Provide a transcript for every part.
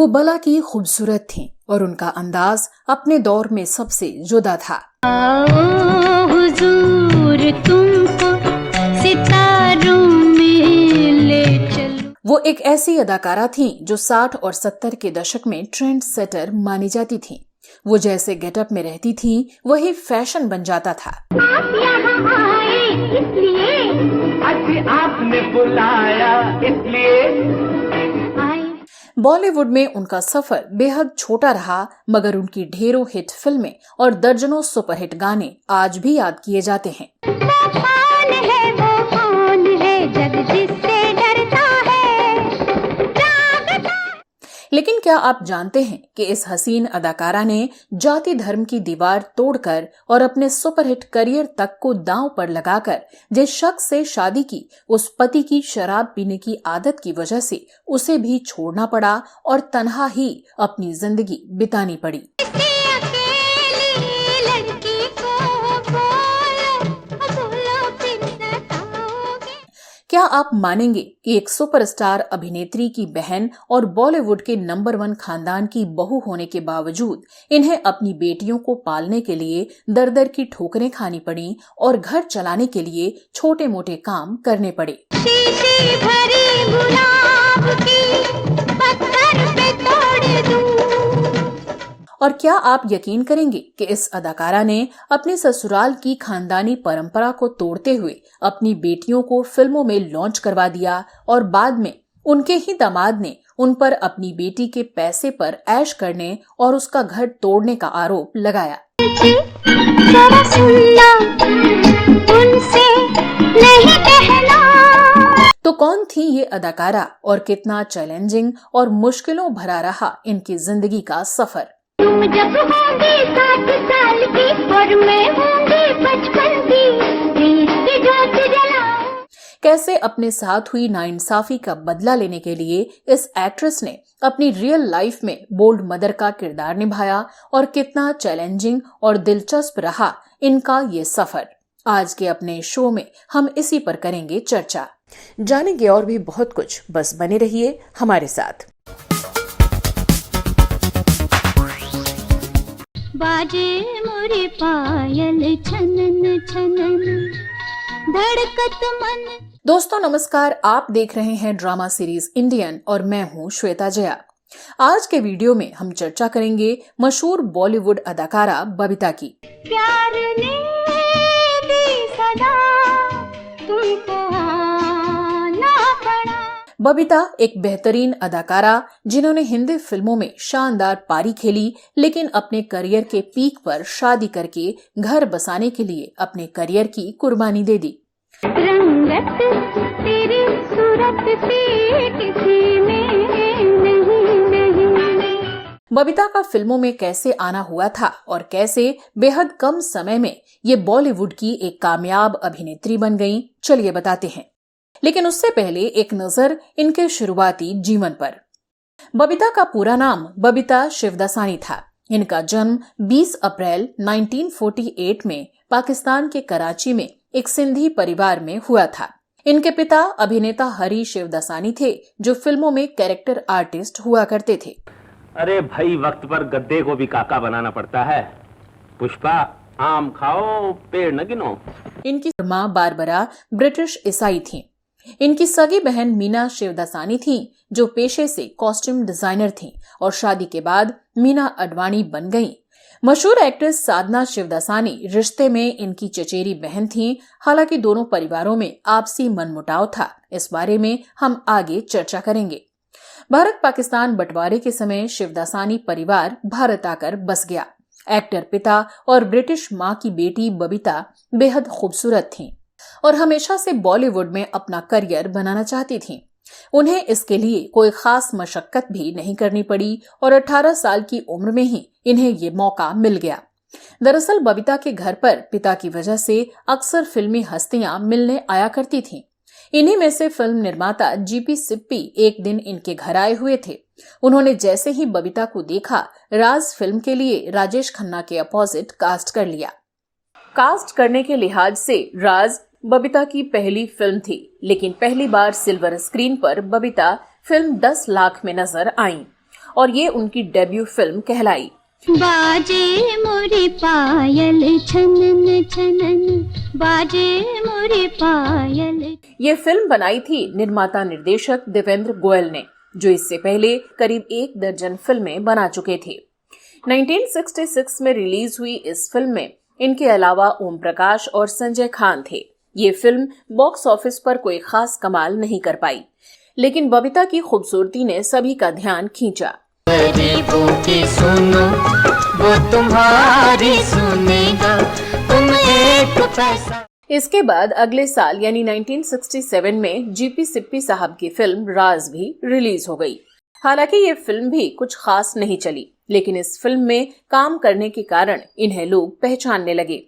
वो भला की खूबसूरत थीं और उनका अंदाज अपने दौर में सबसे जुदा था। हुजूर तुमको सितारों में ले चलूं। वो एक ऐसी अदाकारा थीं जो 60 और 70 के दशक में ट्रेंड सेटर मानी जाती थीं। वो जैसे गेटअप में रहती थीं, वही फैशन बन जाता था। आप यहाँ आए इसलिए, आज आपने बुलाया इसलिए। बॉलीवुड में उनका सफर बेहद छोटा रहा, मगर उनकी ढेरों हिट फिल्में और दर्जनों सुपरहिट गाने आज भी याद किए जाते हैं। वो कौन है जग जिससे डरता है, जागता। लेकिन क्या आप जानते हैं कि इस हसीन अदाकारा ने जाति धर्म की दीवार तोड़कर और अपने सुपरहिट करियर तक को दांव पर लगाकर जिस शख्स से शादी की, उस पति की शराब पीने की आदत की वजह से उसे भी छोड़ना पड़ा और तन्हा ही अपनी जिंदगी बितानी पड़ी। क्या आप मानेंगे कि एक सुपरस्टार अभिनेत्री की बहन और बॉलीवुड के नंबर 1 खानदान की बहू होने के बावजूद इन्हें अपनी बेटियों को पालने के लिए दर-दर की ठोकरें खानी पड़ी और घर चलाने के लिए छोटे मोटे काम करने पड़े। शीशी भरी गुलाब की पत्थर पे तोड़ दूं। और क्या आप यकीन करेंगे कि इस अदाकारा ने अपने ससुराल की खानदानी परंपरा को तोड़ते हुए अपनी बेटियों को फिल्मों में लॉन्च करवा दिया और बाद में उनके ही दामाद ने उन पर अपनी बेटी के पैसे पर ऐश करने और उसका घर तोड़ने का आरोप लगाया। जरा सुनना, उनसे नहीं कहना। तो कौन थी ये अदाकारा और कितना चैलेंजिंग और मुश्किलों भरा रहा इनकी जिंदगी का सफर। तुम जब होंगे 60 साल की और मैं होंगी 55 की, देश की जोत जलाओ। कैसे अपने साथ हुई नाइंसाफी का बदला लेने के लिए इस एक्ट्रेस ने अपनी रियल लाइफ में बोल्ड मदर का किरदार निभाया और कितना चैलेंजिंग और दिलचस्प रहा इनका ये सफर। आज के अपने शो में हम इसी पर करेंगे चर्चा। जानेंगे और भी बहुत कुछ, बस बने रहिए हमारे साथ। बाजे मोरी पायल छनन छनन, धड़कत मन। दोस्तों नमस्कार, आप देख रहे हैं ड्रामा सीरीज इंडियन और मैं हूं श्वेता जया। आज के वीडियो में हम चर्चा करेंगे मशहूर बॉलीवुड अदाकारा बबीता की। प्यार ने दी सदा, तुमको आना पड़ा। बबीता एक बेहतरीन अदाकारा जिन्होंने हिंदी फिल्मों में शानदार पारी खेली, लेकिन अपने करियर के पीक पर शादी करके घर बसाने के लिए अपने करियर की कुर्बानी दे दी। रंगत तेरी सूरत से किसी में नहीं। बबीता का फिल्मों में कैसे आना हुआ था और कैसे बेहद कम समय में ये बॉलीवुड की एक कामयाब अभिनेत्री बन गईं, चलिए बताते हैं। लेकिन उससे पहले एक नजर इनके शुरुआती जीवन पर। बबीता का पूरा नाम बबीता शिवदासानी था। इनका जन्म 20 अप्रैल 1948 में पाकिस्तान के कराची में एक सिंधी परिवार में हुआ था। इनके पिता अभिनेता हरी शिवदासानी थे, जो फिल्मों में कैरेक्टर आर्टिस्ट हुआ करते थे। अरे भाई, वक्त पर गद्दे को भी काका बनाना पड़ता है। पुष्पा, आम खाओ पेड़ न गिनो। इनकी माँ बारबरा ब्रिटिश ईसाई थीं। इनकी सगी बहन मीना शिवदासानी थीं, जो पेशे से कॉस्ट्यूम डिजाइनर थीं और शादी के बाद मीना अडवाणी बन गईं। मशहूर एक्ट्रेस साधना शिवदासानी रिश्ते में इनकी चचेरी बहन थीं। हालांकि दोनों परिवारों में आपसी मनमुटाव था। इस बारे में हम आगे चर्चा करेंगे। भारत पाकिस्तान बंटवारे के समय शिवदासानी परिवार भारत आकर बस गया। एक्टर पिता और ब्रिटिश माँ की बेटी बबीता बेहद खूबसूरत थीं और हमेशा से बॉलीवुड में अपना करियर बनाना चाहती थीं। उन्हें इसके लिए कोई खास मशक्कत भी नहीं करनी पड़ी और 18 साल की उम्र में ही इन्हें ये मौका मिल गया। दरअसल बबीता के घर पर पिता की वजह से अक्सर फिल्मी हस्तियां मिलने आया करती थीं। इन्हीं में से फिल्म निर्माता जीपी सिप्पी एक दिन इनके घर आए हुए थे। उन्होंने जैसे ही बबीता को देखा, राज फिल्म के लिए राजेश खन्ना के अपोजिट कास्ट कर लिया। कास्ट करने के लिहाज से राज बबीता की पहली फिल्म थी, लेकिन पहली बार सिल्वर स्क्रीन पर बबीता फिल्म 10 लाख में नजर आईं और ये उनकी डेब्यू फिल्म कहलाई। बाजे मोरी पायल छनन छनन, बाजे मोरी पायल। ये फिल्म बनाई थी निर्माता निर्देशक देवेंद्र गोयल ने, जो इससे पहले करीब 1 दर्जन फिल्में बना चुके थे। 1966 में रिलीज हुई इस फिल्म में इनके अलावा ओम प्रकाश और संजय खान थे। ये फिल्म बॉक्स ऑफिस पर कोई खास कमाल नहीं कर पाई, लेकिन बबीता की खूबसूरती ने सभी का ध्यान खींचा। गरीबों की सुनो, वो तुम्हारी सुनेगा, तुम एक पैसा। इसके बाद अगले साल यानी 1967 में जीपी सिप्पी साहब की फिल्म राज भी रिलीज हो गई। हालांकि ये फिल्म भी कुछ खास नहीं चली, लेकिन इस फिल्म में काम करने के कारण इन्हें लोग पहचानने लगे।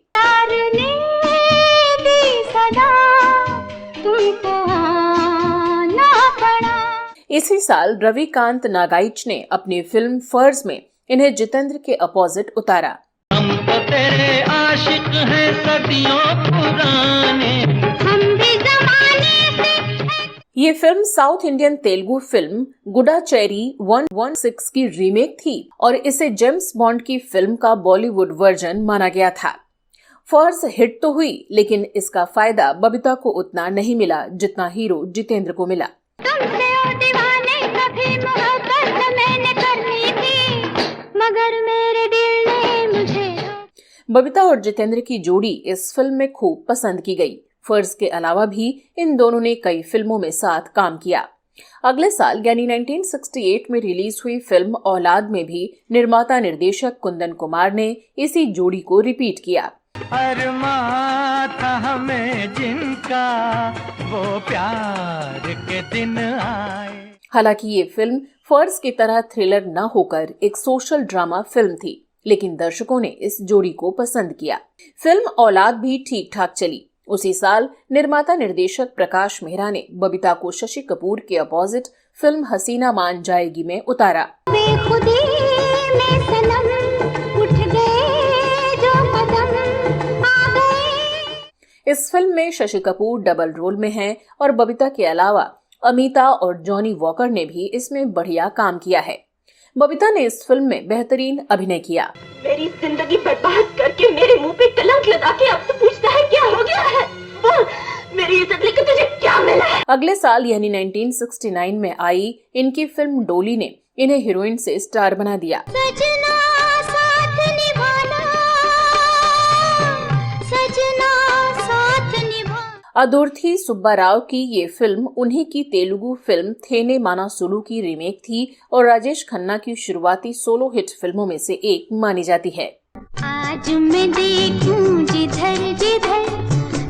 इसी साल रविकांत नागाइच ने अपनी फिल्म फर्ज में इन्हें जितेंद्र के अपोजिट उतारा। हम तो तेरे आशिक हैं सदियों पुराने, हम भी ज़माने से। ये film south Indian Telugu film Goodachari 116 की रीमेक थी और इसे जेम्स बॉन्ड की फिल्म का बॉलीवुड वर्जन माना गया था। फर्ज हिट तो हुई, लेकिन इसका फायदा बबीता को उतना नहीं मिला जितना हीरो जितेंद्र को मिला। तुमसे ओ दीवाने कभी मोहब्बत मैंने करनी थी, मगर मेरे दिल ने मुझे। बबीता और जितेंद्र की जोड़ी इस फिल्म में खूब पसंद की गई। फर्ज के अलावा भी इन दोनों ने कई फिल्मों में साथ काम किया। अगले साल यानी 1968 में रिलीज हुई फिल्म औलाद में भी निर्माता निर्देशक कुंदन कुमार ने इसी जोड़ी को रिपीट किया। अरमां था हमें जिनका, वो प्यार के दिन आए। हालांकि ये फिल्म फर्ज की तरह थ्रिलर न होकर एक सोशल ड्रामा फिल्म थी, लेकिन दर्शकों ने इस जोड़ी को पसंद किया। फिल्म औलाद भी ठीक ठाक चली। उसी साल निर्माता निर्देशक प्रकाश मेहरा ने बबीता को शशि कपूर के अपोजिट फिल्म हसीना मान जाएगी में उतारा। बेखुदी में सनम उठ गए जो कदम आ गए। इस फिल्म में शशि कपूर डबल रोल में हैं और बबीता के अलावा अमिता और जॉनी वॉकर ने भी इसमें बढ़िया काम किया है। बबीता ने इस फिल्म में बेहतरीन अभिनय किया। मेरी जिंदगी बर्बाद करके मेरे मुंह पे कलंक लगा के अब तो पूछता है क्या हो गया है? बोल, मेरी इज्जत लेकर तुझे क्या मिला है? अगले साल यानी 1969 में आई इनकी फिल्म डोली ने इन्हें हीरोइन से स्टार बना दिया। सजना साथ निभाना, सजना साथ निभाना। अदुर्थी सुब्बा राव की ये फिल्म उन्हीं की तेलुगु फिल्म थेने माना सुलु की रीमेक थी और राजेश खन्ना की शुरुआती सोलो हिट फिल्मों में से एक मानी जाती है। आज मैं देखूं जिधर जिधर,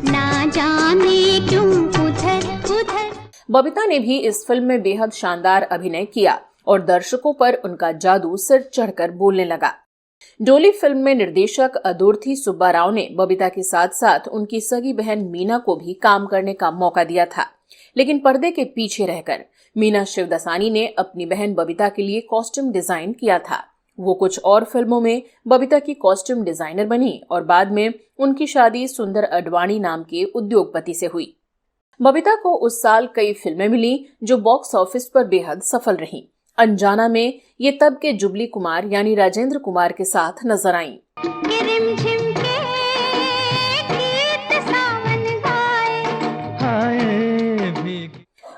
ना जाने क्यों उधर उधर। बबीता ने भी इस फिल्म में बेहद शानदार अभिनय किया और दर्शकों पर उनका जादू सिर चढ़कर बोलने लगा। डोली फिल्म में निर्देशक अदुर्थी सुब्बा राव ने बबीता के साथ साथ उनकी सगी बहन मीना को भी काम करने का मौका दिया था, लेकिन पर्दे के पीछे रहकर मीना शिवदासानी ने अपनी बहन बबीता के लिए कॉस्ट्यूम डिजाइन किया था। वो कुछ और फिल्मों में बबीता की कॉस्ट्यूम डिजाइनर बनी और बाद में उनकी शादी सुंदर अडवाणी नाम के उद्योगपति से हुई। बबीता को उस साल कई फिल्में मिली जो बॉक्स ऑफिस पर बेहद सफल रहीं। अनजाना में ये तब के जुबली कुमार यानी राजेंद्र कुमार के साथ नजर आईं।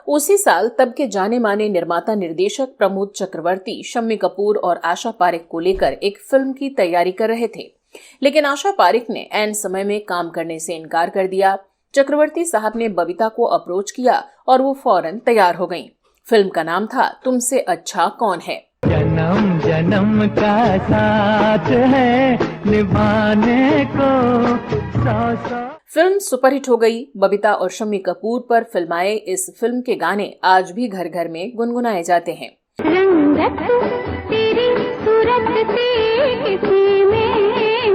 उसी साल तब के जाने माने निर्माता निर्देशक प्रमोद चक्रवर्ती शम्मी कपूर और आशा पारेख को लेकर एक फिल्म की तैयारी कर रहे थे, लेकिन आशा पारेख ने ऐन समय में काम करने से इनकार कर दिया। चक्रवर्ती साहब ने बबीता को अप्रोच किया और वो फौरन तैयार हो गईं। फिल्म का नाम था तुमसे अच्छा कौन है। जन्म जन्म का साथ है निभाने को सौ। फिल्म सुपरहिट हो गई। बबीता और शम्मी कपूर पर फिल्माए इस फिल्म के गाने आज भी घर घर में गुनगुनाए जाते हैं। रंगत तेरी सूरत से किसी में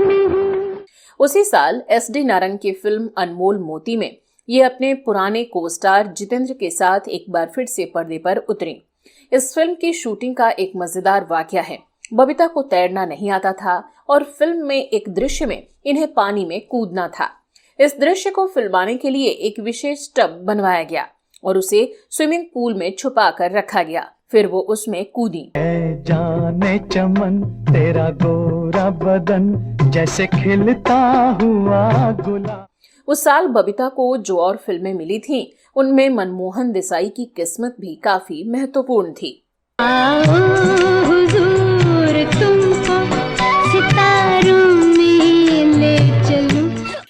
नहीं। उसी साल SD नारंग की फिल्म अनमोल मोती में ये अपने पुराने को स्टार जितेंद्र के साथ एक बार फिर से पर्दे पर उतरी। इस फिल्म की शूटिंग का एक मजेदार वाकया है। बबीता को तैरना नहीं आता था और फिल्म में एक दृश्य में इन्हें पानी में कूदना था। इस दृश्य को फिल्माने के लिए एक विशेष टब बनवाया गया और उसे स्विमिंग पूल में छुपा कर रखा गया। फिर वो उसमें कूदी। जाने चमन तेरा गोरा बदन जैसे खिलता हुआ गुलाब। उस साल बबीता को जो और फिल्में मिली थीं, उनमें मनमोहन देसाई की किस्मत भी काफी महत्वपूर्ण थी। आओ हुजूर तुमको सितारों में ले चलूं।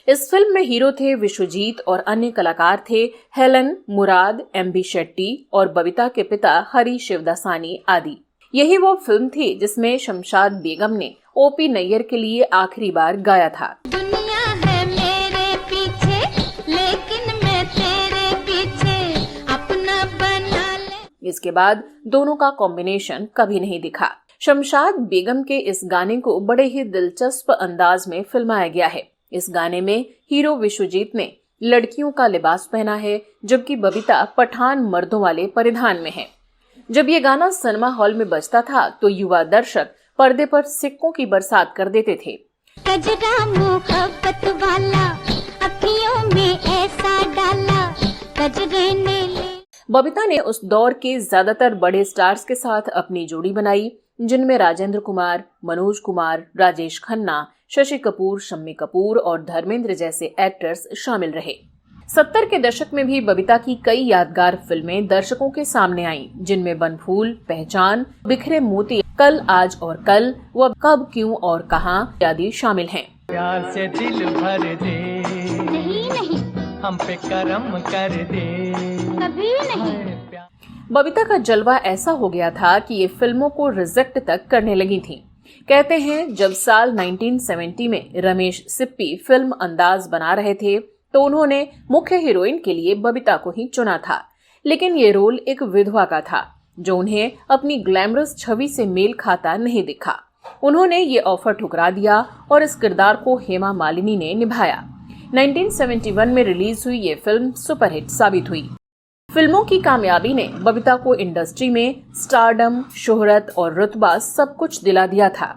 इस फिल्म में हीरो थे विश्वजीत और अन्य कलाकार थे हेलन, मुराद, एमबी शेट्टी और बबीता के पिता हरी शिवदासानी आदि। यही वो फिल्म थी जिसमें शमशाद बेगम ने ओपी नैयर के लिए आखिरी बार गाया था। दुनिया है मेरे पीछे लेकिन मैं तेरे पीछे अपना बना ले। इसके बाद दोनों का कॉम्बिनेशन कभी नहीं दिखा। शमशाद बेगम के इस गाने को बड़े ही दिलचस्प अंदाज में फिल्माया गया है। इस गाने में हीरो विश्वजीत ने लड़कियों का लिबास पहना है, जबकि बबीता पठान मर्दों वाले परिधान में है। जब ये गाना सिनेमा हॉल में बजता था तो युवा दर्शक पर्दे पर सिक्कों की बरसात कर देते थे। कजरा मोहब्बत वाला अखियों में ऐसा डाला कजरे ने ले। बबीता ने उस दौर के ज्यादातर बड़े स्टार्स के साथ अपनी जोड़ी बनाई, जिनमें राजेंद्र कुमार, मनोज कुमार, राजेश खन्ना, शशि कपूर, शम्मी कपूर और धर्मेंद्र जैसे एक्टर्स शामिल रहे। 70 के दशक में भी बबीता की कई यादगार फिल्में दर्शकों के सामने आईं, जिनमें बनफूल, पहचान, बिखरे मोती, कल, आज और कल, व कब, क्यों और कहां आदि शामिल हैं। प्यार से दिल भर दे, नहीं हम पे करम कर दे, कभी नहीं। बबीता का जलवा ऐसा हो गया था कि ये फिल्मों को रिजेक्ट तक करने लगी थीं। कहते हैं जब साल 1970 में रमेश सिप्पी फिल्म अंदाज बना रहे थे तो उन्होंने मुख्य हीरोइन के लिए बबीता को ही चुना था, लेकिन ये रोल एक विधवा का था जो उन्हें अपनी ग्लैमरस छवि से मेल खाता नहीं दिखा। उन्होंने ये ऑफर ठुकरा दिया और इस किरदार को हेमा मालिनी ने निभाया। 1971 में रिलीज हुई ये फिल्म सुपरहिट साबित हुई। फिल्मों की कामयाबी ने बबीता को इंडस्ट्री में स्टारडम, शोहरत और रुतबा सब कुछ दिला दिया था,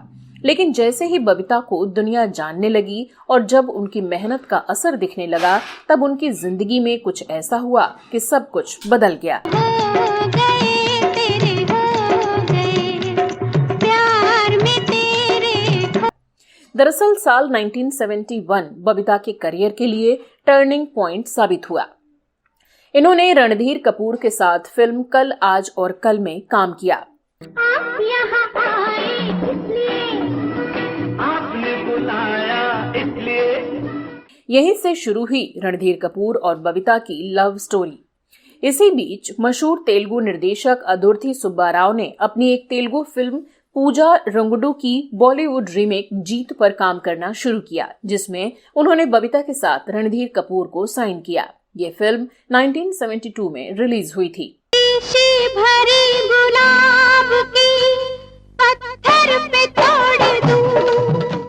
लेकिन जैसे ही बबीता को दुनिया जानने लगी और जब उनकी मेहनत का असर दिखने लगा, तब उनकी जिंदगी में कुछ ऐसा हुआ कि सब कुछ बदल गया। हो गए तेरे हो गए प्यार में तेरे। दरअसल साल 1971 बबीता के करियर के लिए टर्निंग पॉइंट साबित हुआ। इन्होंने रणधीर कपूर के साथ फिल्म कल, आज और कल में काम किया। आप यहाँ आए इसलिए, आपने बुलाया इसलिए। यहीं से शुरू हुई रणधीर कपूर और बबीता की लव स्टोरी। इसी बीच मशहूर तेलुगु निर्देशक अदुर्थी सुब्बा राव ने अपनी एक तेलुगु फिल्म पूजा रंगुडू की बॉलीवुड रीमेक जीत पर काम करना शुरू किया, जिसमें उन्होंने बबीता के साथ रणधीर कपूर को साइन किया। ये फिल्म 1972 में रिलीज हुई थी। शीशी भरी गुलाब की पत्थर पे तोड़ दूं।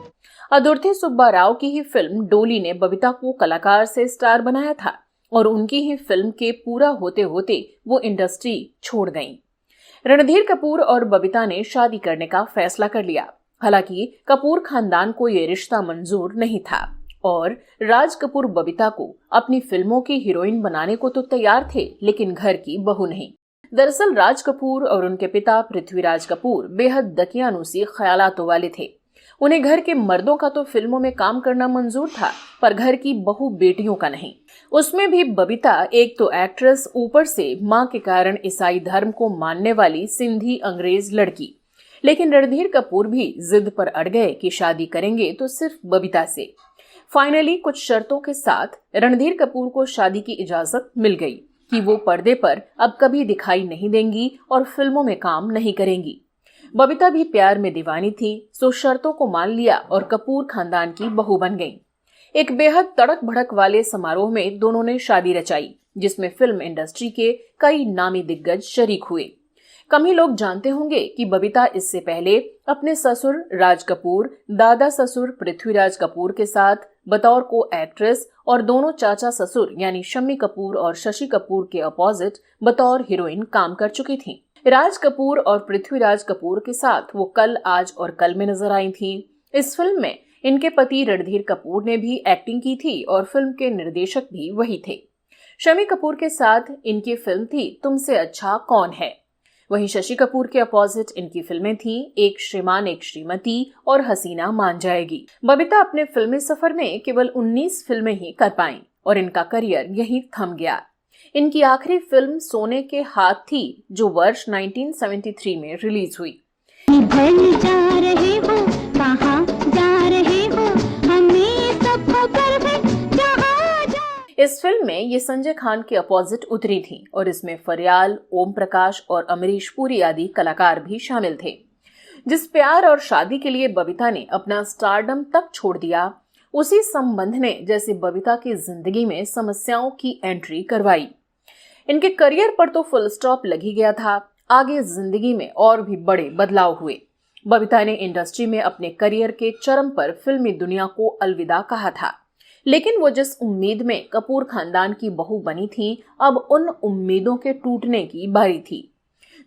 अदुर्थी सुब्बा राव की ही फिल्म डोली ने बबीता को कलाकार से स्टार बनाया था और उनकी ही फिल्म के पूरा होते होते वो इंडस्ट्री छोड़ गईं। रणधीर कपूर और बबीता ने शादी करने का फैसला कर लिया। हालांकि कपूर खानदान को ये रिश्ता मंजूर नहीं था और राज कपूर बबीता को अपनी फिल्मों की हीरोइन बनाने को तो तैयार थे, लेकिन घर की बहू नहीं। दरअसल राज कपूर और उनके पिता पृथ्वीराज कपूर बेहद दकियानूसी ख्यालातों वाले थे। उन्हें घर के मर्दों का तो फिल्मों में काम करना मंजूर था, पर घर की बहू बेटियों का नहीं। उसमें भी बबीता एक तो एक्ट्रेस, ऊपर से मां के कारण ईसाई धर्म को मानने वाली सिंधी अंग्रेज लड़की। लेकिन रणधीर कपूर भी जिद पर अड़ गए कि शादी करेंगे तो सिर्फ बबीता से। फाइनली कुछ शर्तों के साथ रणधीर कपूर को शादी की इजाजत मिल गई कि वो पर्दे पर अब कभी दिखाई नहीं देंगी और फिल्मों में काम नहीं करेंगी। बबीता भी प्यार में दीवानी थी, सो शर्तों को मान लिया और कपूर खानदान की बहू बन गईं। एक बेहद तड़क भड़क वाले समारोह में दोनों ने शादी रचाई, जिसमें फिल्म इंडस्ट्री के कई नामी दिग्गज शरीक हुए। कम ही लोग जानते होंगे कि बबीता इससे पहले अपने ससुर राज कपूर, दादा ससुर पृथ्वीराज कपूर के साथ बतौर को एक्ट्रेस और दोनों चाचा ससुर यानी शम्मी कपूर और शशि कपूर के अपोजिट बतौर हीरोइन काम कर चुकी थीं। राज कपूर और पृथ्वीराज कपूर के साथ वो कल, आज और कल में नजर आई थीं। इस फिल्म में इनके पति रणधीर कपूर ने भी एक्टिंग की थी और फिल्म के निर्देशक भी वही थे। शम्मी कपूर के साथ इनकी फिल्म थी तुमसे अच्छा कौन है। वहीं शशि कपूर के अपोजिट इनकी फिल्में थीं एक श्रीमान एक श्रीमती और हसीना मान जाएगी। बबीता अपने फिल्मी सफर में केवल 19 फिल्में ही कर पाईं और इनका करियर यहीं थम गया। इनकी आखिरी फिल्म सोने के हाथ थी, जो वर्ष 1973 में रिलीज हुई। इधर जा रहे हो, कहाँ जा रहे हो, हमें सब खबर है, जहाँ जा। इस फिल्म में ये संजय खान के अपोजिट उतरी थी और इसमें फरियाल, ओम प्रकाश और अमरीश पुरी आदि कलाकार भी शामिल थे। जिस प्यार और शादी के लिए बबीता ने अपना स्टारडम तक छोड़ दिया, उसी संबंध ने जैसे बबीता की जिंदगी में समस्याओं की एंट्री करवाई। इनके करियर पर तो फुल स्टॉप लग ही गया था, आगे जिंदगी में और भी बड़े बदलाव हुए। बबीता ने इंडस्ट्री में अपने करियर के चरम पर फिल्मी दुनिया को अलविदा कहा था, लेकिन वो जिस उम्मीद में कपूर खानदान की बहू बनी थी, अब उन उम्मीदों के टूटने की बारी थी।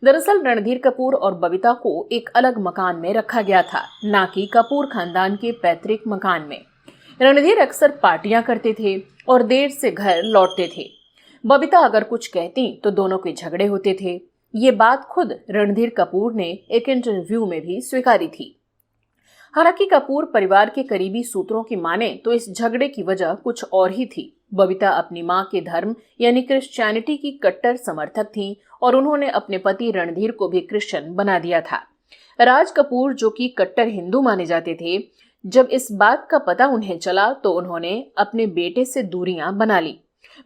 दरअसल रणधीर कपूर और बबीता को एक अलग मकान में रखा गया था, ना कि कपूर खानदान के पैतृक मकान में। रणधीर अक्सर पार्टियां करते थे और देर से घर लौटते थे। बबीता अगर कुछ कहती तो दोनों के झगड़े होते थे। ये बात खुद रणधीर कपूर ने एक इंटरव्यू में भी स्वीकारी थी। हालांकि कपूर परिवार के करीबी सूत्रों की माने तो इस झगड़े की वजह कुछ और ही थी। बबीता अपनी मां के धर्म यानी क्रिश्चियनिटी की कट्टर समर्थक थीं और उन्होंने अपने पति रणधीर को भी क्रिश्चियन बना दिया था। राज कपूर, जो कि कट्टर हिंदू माने जाते थे, जब इस बात का पता उन्हें चला तो उन्होंने अपने बेटे से दूरियां बना ली।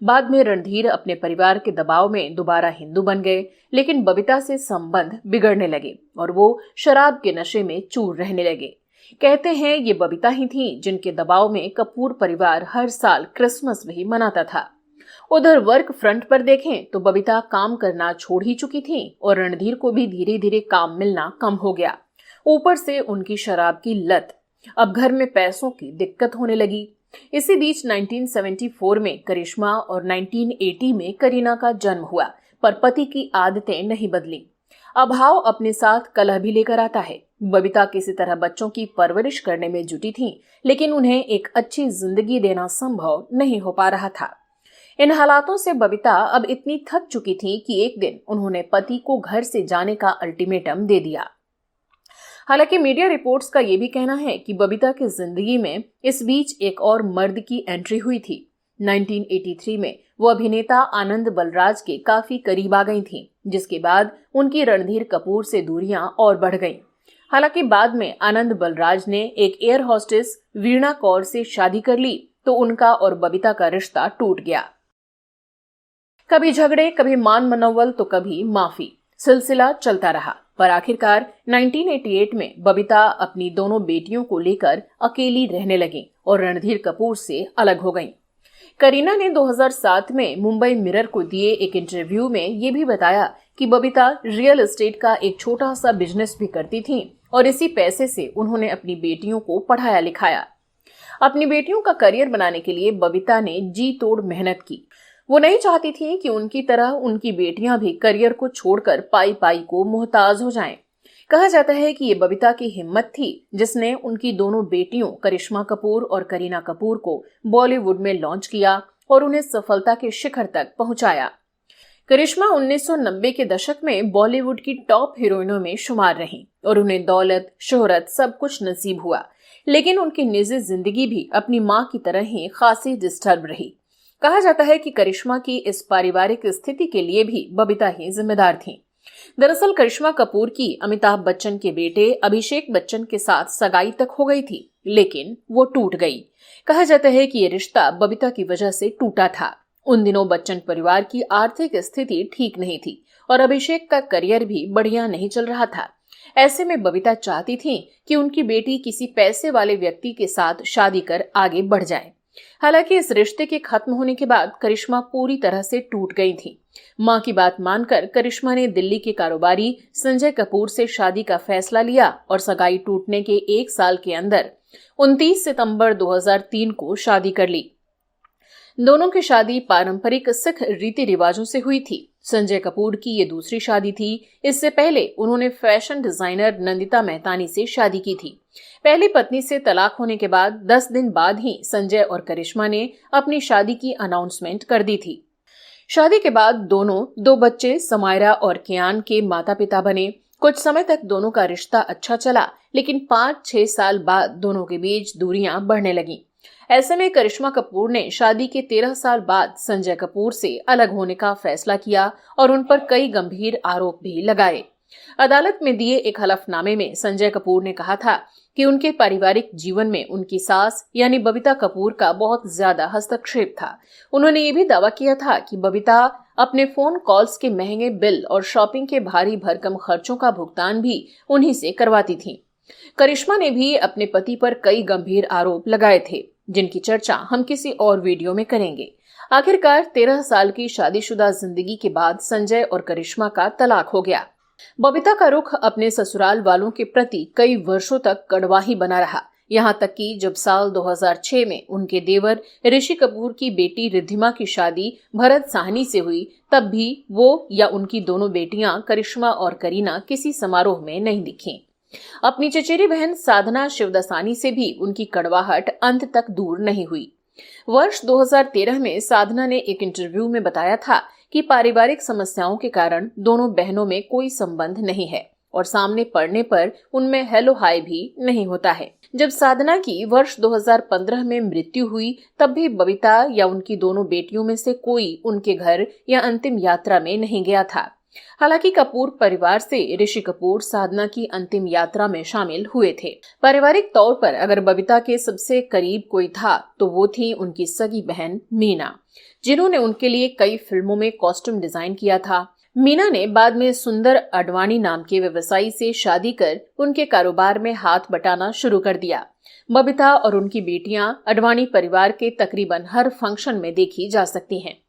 बाद में रणधीर अपने परिवार के दबाव में दोबारा हिंदू बन गए, लेकिन बबीता से संबंध बिगड़ने लगे और वो शराब के नशे में चूर रहने लगे। कहते हैं ये बबीता ही थी जिनके दबाव में कपूर परिवार हर साल क्रिसमस भी मनाता था। उधर वर्क फ्रंट पर देखें तो बबीता काम करना छोड़ ही चुकी थी और रणधीर को भी धीरे धीरे काम मिलना कम हो गया। ऊपर से उनकी शराब की लत, अब घर में पैसों की दिक्कत होने लगी। इसी बीच 1974 में करिश्मा और 1980 में करीना का जन्म हुआ, पर पति की आदतें नहीं बदली। अभाव अपने साथ कलह भी लेकर आता है। बबीता किसी तरह बच्चों की परवरिश करने में जुटी थीं, लेकिन उन्हें एक अच्छी जिंदगी देना संभव नहीं हो पा रहा था। इन हालातों से बबीता अब इतनी थक चुकी थी कि एक दिन उन्होंने पति को घर से जाने का अल्टीमेटम दे दिया। हालांकि मीडिया रिपोर्ट्स का यह भी कहना है कि बबीता की जिंदगी में इस बीच एक और मर्द की एंट्री हुई थी। 1983 में वो अभिनेता आनंद बलराज के काफी करीब आ गई थीं, जिसके बाद उनकी रणधीर कपूर से दूरियां और बढ़ गईं। हालांकि बाद में आनंद बलराज ने एक एयर होस्टेस वीणा कौर से शादी कर ली तो उनका और बबीता का रिश्ता टूट गया। कभी झगड़े, कभी मान मनोवल तो कभी माफी, सिलसिला चलता रहा, पर आखिरकार 1988 में बबीता अपनी दोनों बेटियों को लेकर अकेली रहने लगी और रणधीर कपूर से अलग हो गईं। करीना ने 2007 में मुंबई मिरर को दिए एक इंटरव्यू में ये भी बताया कि बबीता रियल एस्टेट का एक छोटा सा बिजनेस भी करती थी और इसी पैसे से उन्होंने अपनी बेटियों को पढ़ाया लिखाया। अपनी बेटियों का करियर बनाने के लिए बबीता ने जी तोड़ मेहनत की। वो नहीं चाहती थी कि उनकी तरह उनकी बेटियां भी करियर को छोड़कर पाई पाई को मोहताज हो जाएं। कहा जाता है कि ये बबीता की हिम्मत थी जिसने उनकी दोनों बेटियों करिश्मा कपूर और करीना कपूर को बॉलीवुड में लॉन्च किया और उन्हें सफलता के शिखर तक पहुंचाया। करिश्मा 1990 के दशक में बॉलीवुड की टॉप हीरोइनों में शुमार रहीं और उन्हें दौलत, शोहरत सब कुछ नसीब हुआ, लेकिन उनकी निजी जिंदगी भी अपनी मां की तरह ही खासी डिस्टर्ब रही। कहा जाता है कि करिश्मा की इस पारिवारिक स्थिति के लिए भी बबीता ही जिम्मेदार थीं। दरअसल करिश्मा कपूर की अमिताभ बच्चन के बेटे अभिषेक बच्चन के साथ सगाई तक हो गई थी, लेकिन वो टूट गई। कहा जाता है कि ये रिश्ता बबीता की वजह से टूटा था। उन दिनों बच्चन परिवार की आर्थिक स्थिति ठीक नहीं थी और अभिषेक का करियर भी बढ़िया नहीं चल रहा था। ऐसे में बबीता चाहती थी कि उनकी बेटी किसी पैसे वाले व्यक्ति के साथ शादी कर आगे बढ़ जाए। हालांकि इस रिश्ते के खत्म होने के बाद करिश्मा पूरी तरह से टूट गई थी। मां की बात मानकर करिश्मा ने दिल्ली के कारोबारी संजय कपूर से शादी का फैसला लिया और सगाई टूटने के 1 साल के अंदर 29 सितंबर 2003 को शादी कर ली। दोनों की शादी पारंपरिक सिख रीति रिवाजों से हुई थी। संजय कपूर की ये दूसरी शादी थी। इससे पहले उन्होंने फैशन डिजाइनर नंदिता मेहतानी से शादी की थी। पहली पत्नी से तलाक होने के बाद 10 दिन बाद ही संजय और करिश्मा ने अपनी शादी की अनाउंसमेंट कर दी थी। शादी के बाद दोनों 2 बच्चे समायरा और कियान के माता पिता बने। कुछ समय तक दोनों का रिश्ता अच्छा चला, लेकिन 5-6 साल बाद दोनों के बीच दूरियां बढ़ने लगीं। ऐसे में करिश्मा कपूर ने शादी के 13 साल बाद संजय कपूर से अलग होने का फैसला किया और उन पर कई गंभीर आरोप भी लगाए। अदालत में दिए एक हलफनामे में संजय कपूर ने कहा था कि उनके पारिवारिक जीवन में उनकी सास यानी बबीता कपूर का बहुत ज्यादा हस्तक्षेप था। उन्होंने ये भी दावा किया था कि बबीता अपने फोन कॉल्स के महंगे बिल और शॉपिंग के भारी भरकम खर्चों का भुगतान भी उन्हीं से करवाती थीं। करिश्मा ने भी अपने पति पर कई गंभीर आरोप लगाए थे, जिनकी चर्चा हम किसी और वीडियो में करेंगे। आखिरकार 13 साल की शादीशुदा जिंदगी के बाद संजय और करिश्मा का तलाक हो गया। बबीता का रुख अपने ससुराल वालों के प्रति कई वर्षों तक कड़वा ही बना रहा, यहाँ तक कि जब साल 2006 में उनके देवर ऋषि कपूर की बेटी रिद्धिमा की शादी भरत साहनी से हुई, तब भी वो या उनकी दोनों बेटियां करिश्मा और करीना किसी समारोह में नहीं दिखीं। अपनी चचेरी बहन साधना शिवदासानी से भी उनकी कड़वाहट अंत तक दूर नहीं हुई। वर्ष 2013 में साधना ने एक इंटरव्यू में बताया था कि पारिवारिक समस्याओं के कारण दोनों बहनों में कोई संबंध नहीं है और सामने पड़ने पर उनमें हेलो हाय भी नहीं होता है। जब साधना की वर्ष 2015 में मृत्यु हुई, तब भी बबीता या उनकी दोनों बेटियों में से कोई उनके घर या अंतिम यात्रा में नहीं गया था। हालांकि कपूर परिवार से ऋषि कपूर साधना की अंतिम यात्रा में शामिल हुए थे। पारिवारिक तौर पर अगर बबीता के सबसे करीब कोई था तो वो थी उनकी सगी बहन मीना, जिन्होंने उनके लिए कई फिल्मों में कॉस्ट्यूम डिजाइन किया था। मीना ने बाद में सुंदर अडवाणी नाम के व्यवसायी से शादी कर उनके कारोबार में हाथ बटाना शुरू कर दिया। बबीता और उनकी बेटियां अडवाणी परिवार के तकरीबन हर फंक्शन में देखी जा सकती हैं।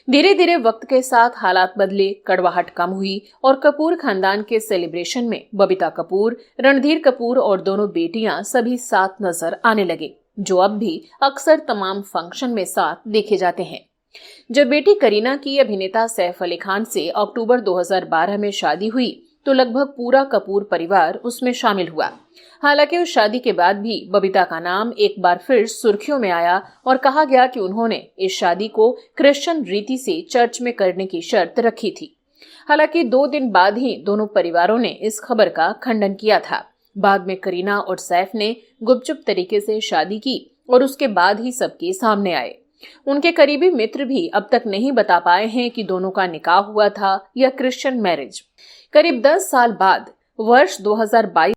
धीरे धीरे वक्त के साथ हालात बदले, कड़वाहट कम हुई और कपूर खानदान के सेलिब्रेशन में बबीता कपूर, रणधीर कपूर और दोनों बेटियां सभी साथ नजर आने लगे, जो अब भी अक्सर तमाम फंक्शन में साथ देखे जाते हैं। जब बेटी करीना की अभिनेता सैफ अली खान से अक्टूबर 2012 में शादी हुई तो लगभग पूरा कपूर परिवार उसमें शामिल हुआ। हालांकि उस शादी के बाद भी बबीता का नाम एक बार फिर सुर्खियों में आया और कहा गया कि उन्होंने इस शादी को क्रिश्चियन रीति से चर्च में करने की शर्त रखी थी। हालांकि 2 दिन बाद ही दोनों परिवारों ने इस खबर का खंडन किया था। बाद में करीना और सैफ ने गुपचुप तरीके से शादी की और उसके बाद ही सबके सामने आए। उनके करीबी मित्र भी अब तक नहीं बता पाए हैं कि दोनों का निकाह हुआ था या क्रिश्चियन मैरिज। करीब 10 साल बाद वर्ष 2022